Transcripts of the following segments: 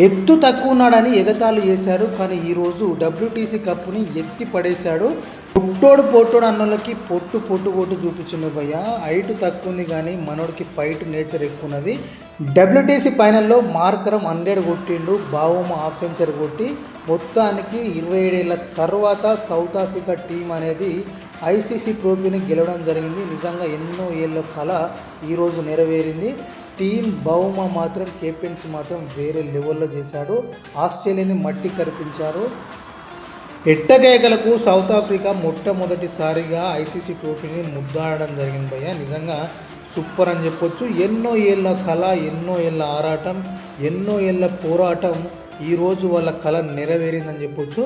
ఎత్తు తక్కువ ఉన్నాడని ఎగతాళి చేశారు. కానీ ఈరోజు డబ్ల్యూటీసీ కప్పుని ఎత్తి పడేశాడు. పొట్టోడు అన్నోళ్ళకి పొట్టు కొట్టు చూపించిండు భయ్య. హైట్ తక్కువ ఉంది కానీ మనోడికి ఫైట్ నేచర్ ఎక్కువ ఉన్నది. డబ్ల్యూటీసీ ఫైనల్లో మార్కరం 100 కొట్టిండు, బావోమ హాఫ్ సెంచరీ కొట్టి మొత్తానికి 27 ఏళ్ళ తర్వాత సౌత్ ఆఫ్రికా టీం అనేది ఐసీసీ ట్రోఫీని గెలవడం జరిగింది. నిజంగా ఎన్నో ఏళ్ళ కళ ఈరోజు నెరవేరింది. టీం బౌమ మాత్రం కెప్టెన్సీ మాత్రం వేరే లెవెల్లో చేశాడు. ఆస్ట్రేలియాని మట్టి కరిపించారు. ఎట్టకేకలకు సౌత్ ఆఫ్రికా మొట్టమొదటిసారిగా ఐసీసీ ట్రోఫీని ముద్దాడడం జరిగింది భయ్య. నిజంగా సూపర్ అని చెప్పొచ్చు. ఎన్నో ఏళ్ళ కళ, ఎన్నో ఏళ్ళ ఆరాటం, ఎన్నో ఏళ్ళ పోరాటం ఈరోజు వాళ్ళ కళ నెరవేరిందని చెప్పొచ్చు.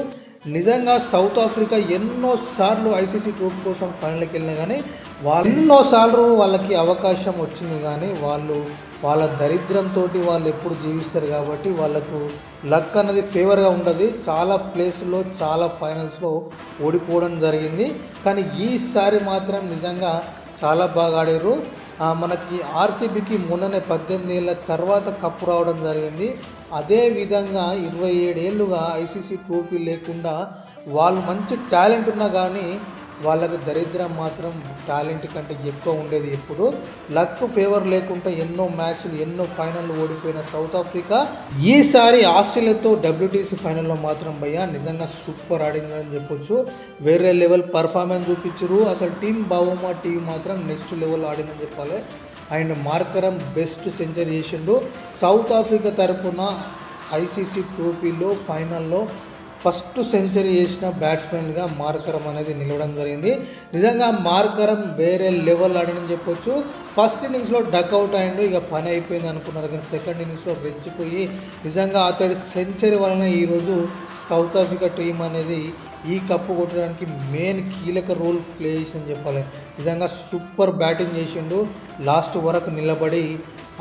నిజంగా సౌత్ ఆఫ్రికా ఎన్నోసార్లు ఐసీసీ ట్రోఫీ కోసం ఫైనల్కి వెళ్ళినా కానీ ఎన్నోసార్లు వాళ్ళకి అవకాశం వచ్చింది కానీ వాళ్ళ దరిద్రంతో వాళ్ళు ఎప్పుడు జీవిస్తారు కాబట్టి వాళ్ళకు లక్ అనేది ఫేవర్గా ఉంటుంది. చాలా ప్లేస్లో చాలా ఫైనల్స్లో ఓడిపోవడం జరిగింది. కానీ ఈసారి మాత్రం నిజంగా చాలా బాగా ఆడారు. మనకి ఆర్సీబీకి మొన్ననే 18 ఏళ్ళ తర్వాత కప్పు రావడం జరిగింది. అదేవిధంగా 27 ఏళ్ళుగా ఐసీసీ ట్రోఫీ లేకుండా వాళ్ళు మంచి టాలెంట్ ఉన్నా కానీ వాళ్ళకు దరిద్రం మాత్రం టాలెంట్ కంటే ఎక్కువ ఉండేది. ఎప్పుడు లక్ ఫేవర్ లేకుండా ఎన్నో మ్యాచ్లు, ఎన్నో ఫైనల్ ఓడిపోయిన సౌత్ ఆఫ్రికా ఈసారి ఆస్ట్రేలియాతో డబ్ల్యూటీసీ ఫైనల్లో మాత్రం భయ్య నిజంగా సూపర్ ఆడిందని చెప్పొచ్చు. వేరే లెవెల్ పర్ఫార్మెన్స్ చూపించారు. అసలు టీం బావోమా టీం మాత్రం నెక్స్ట్ లెవెల్ ఆడిందని చెప్పాలి. అండ్ మార్కరం బెస్ట్ సెంచరీ చేసిండు. సౌత్ ఆఫ్రికా తరఫున ఐసీసీ ట్రోఫీలో ఫైనల్లో ఫస్ట్ సెంచరీ చేసిన బ్యాట్స్మెన్గా మార్కరం అనేది నిలవడం జరిగింది. నిజంగా మార్కరం వేరే లెవెల్ ఆడని చెప్పొచ్చు. ఫస్ట్ ఇన్నింగ్స్లో డక్అవుట్ అయ్యిండు, ఇక పని అయిపోయింది అనుకున్నారు. కానీ సెకండ్ ఇన్నింగ్స్లో రెచ్చిపోయి నిజంగా అతడి సెంచరీ వలన ఈరోజు సౌత్ ఆఫ్రికా టీం అనేది ఈ కప్పు కొట్టడానికి మెయిన్ కీలక రోల్ ప్లే చేసిందని చెప్పాలి. నిజంగా సూపర్ బ్యాటింగ్ చేసిండు. లాస్ట్ వరకు నిలబడి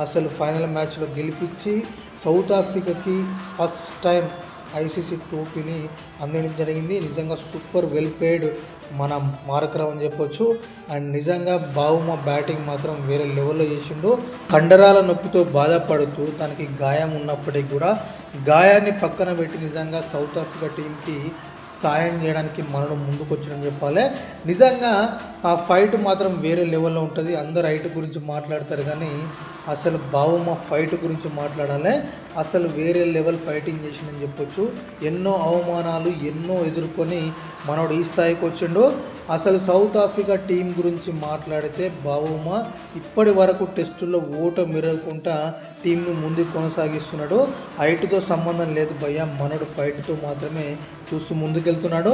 అసలు ఫైనల్ మ్యాచ్లో గెలిపించి సౌత్ ఆఫ్రికాకి ఫస్ట్ టైం ఐసీసీ ట్రోఫీని అందించడం జరిగింది. నిజంగా సూపర్ వెల్ ప్లేడ్ మన మార్కరం అని చెప్పొచ్చు. అండ్ నిజంగా బావుమ బ్యాటింగ్ మాత్రం వేరే లెవెల్లో చేసిండు. కండరాల నొప్పితో బాధపడుతూ తనకి గాయం ఉన్నప్పటికీ కూడా గాయాన్ని పక్కన పెట్టి నిజంగా సౌత్ ఆఫ్రికా టీంకి సాయం చేయడానికి మనను ముందుకు వచ్చాడని చెప్పాలి. నిజంగా ఆ ఫైట్ మాత్రం వేరే లెవెల్లో ఉంటుంది. అందరు హైట్ గురించి మాట్లాడతారు కానీ అసలు బావుమ ఫైట్ గురించి మాట్లాడాలి. అసలు వేరే లెవెల్ ఫైటింగ్ చేసిందని చెప్పొచ్చు. ఎన్నో అవమానాలు ఎన్నో ఎదుర్కొని మనోడు ఈ స్థాయికి వచ్చిండు. అసలు సౌత్ ఆఫ్రికా టీం గురించి మాట్లాడితే బావుమ ఇప్పటి వరకు టెస్టుల్లో ఓటమి మెరగకుండా టీంను ముందుకు కొనసాగిస్తున్నాడు. హైట్తో సంబంధం లేదు భయ్య, మనోడు ఫైట్తో మాత్రమే చూస్తూ ముందుకెళ్తున్నాడు.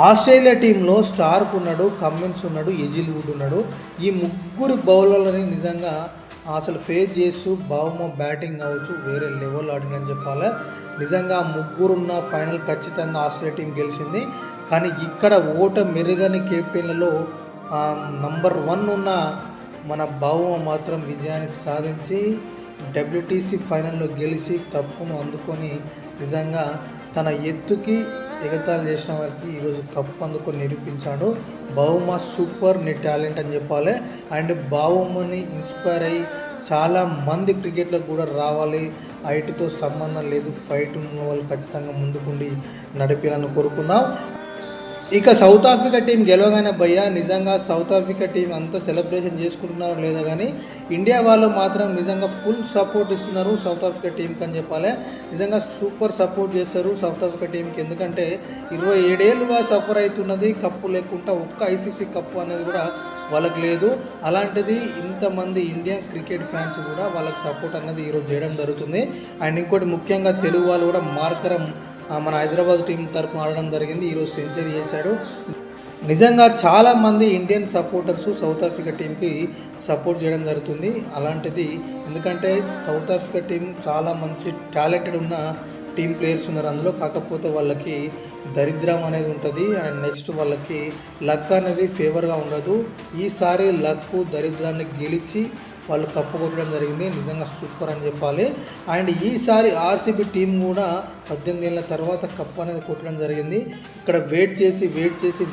ఆస్ట్రేలియా టీంలో స్టార్క్ ఉన్నాడు, కమ్మిన్స్ ఉన్నాడు, ఎజిల్వుడ్ ఉన్నాడు. ఈ ముగ్గురు బౌలర్లని నిజంగా అసలు ఫేస్ చేస్తూ బావుమ బ్యాటింగ్ కావచ్చు వేరే లెవెల్ ఆడిందని చెప్పాలి. నిజంగా ముగ్గురున్న ఫైనల్ ఖచ్చితంగా ఆస్ట్రేలియా టీం గెలిచింది. కానీ ఇక్కడ మెరుగని కెప్టెన్లలో నంబర్ 1 ఉన్న మన బావుమ మాత్రం విజయాన్ని సాధించి డబ్ల్యూటీసీ ఫైనల్లో గెలిచి కప్పును అందుకొని నిజంగా తన ఎత్తుకి ఎగతాళి చేసిన వారికి ఈరోజు కప్పు అందుకొని నిరూపించాడు. బావుమ సూపర్ టాలెంట్ అని చెప్పాలి. అండ్ బావుమని ఇన్స్పైర్ అయ్యి చాలా మంది క్రికెట్లో కూడా రావాలి. హైట్తో సంబంధం లేదు, ఫైట్ ఉన్న వాళ్ళు ఖచ్చితంగా ముందుకుండి నడిపేయాలని కోరుకుందాం. ఇక సౌత్ ఆఫ్రికా టీం గెలవగానే భయ్య నిజంగా సౌత్ ఆఫ్రికా టీం అంతా సెలబ్రేషన్ చేసుకుంటున్నారో లేదా కానీ ఇండియా వాళ్ళు మాత్రం నిజంగా ఫుల్ సపోర్ట్ ఇస్తున్నారు సౌత్ ఆఫ్రికా టీంకి అని చెప్పాలి. నిజంగా సూపర్ సపోర్ట్ చేస్తారు సౌత్ ఆఫ్రికా టీంకి. ఎందుకంటే 27 ఏళ్ళుగా సఫర్ అవుతున్నది, కప్పు లేకుండా ఒక్క ఐసీసీ కప్పు అనేది కూడా వాళ్ళకి లేదు. అలాంటిది ఇంతమంది ఇండియన్ క్రికెట్ ఫ్యాన్స్ కూడా వాళ్ళకి సపోర్ట్ అనేది ఈరోజు చేయడం జరుగుతుంది. అండ్ ఇంకోటి ముఖ్యంగా తెలుగు వాళ్ళు కూడా మార్కరం మన హైదరాబాద్ టీం తరఫున ఆడడం జరిగింది. ఈరోజు సెంచరీ చేశాడు. నిజంగా చాలామంది ఇండియన్ సపోర్టర్స్ సౌత్ ఆఫ్రికా టీంకి సపోర్ట్ చేయడం జరుగుతుంది. అలాంటిది ఎందుకంటే సౌత్ ఆఫ్రికా టీం చాలా మంచి టాలెంటెడ్ ఉన్న టీం ప్లేయర్స్ ఉన్నారు అందులో. కాకపోతే వాళ్ళకి దరిద్రం అనేది ఉంటుంది. అండ్ నెక్స్ట్ వాళ్ళకి లక్ అనేది ఫేవర్గా ఉండదు. ఈసారి లక్ దరిద్రాన్ని గెలిచి వాళ్ళు కప్పు కొట్టడం జరిగింది. నిజంగా సూపర్ అని చెప్పాలి. అండ్ ఈసారి ఆర్సీబీ టీం కూడా 18 ఏళ్ళ తర్వాత కప్పు అనేది కొట్టడం జరిగింది. ఇక్కడ వెయిట్ చేసి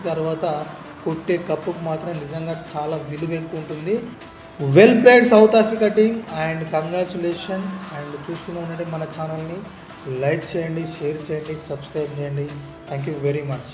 తర్వాత కొట్టే కప్పుకు మాత్రం నిజంగా చాలా విలువ ఎక్కువ ఉంటుంది. Well played south Africa team and congratulation. And చూస్తూనే ఉండండి మన ఛానల్ని, లైక్ చేయండి, షేర్ చేయండి, సబ్స్క్రైబ్ చేయండి. Thank you very much.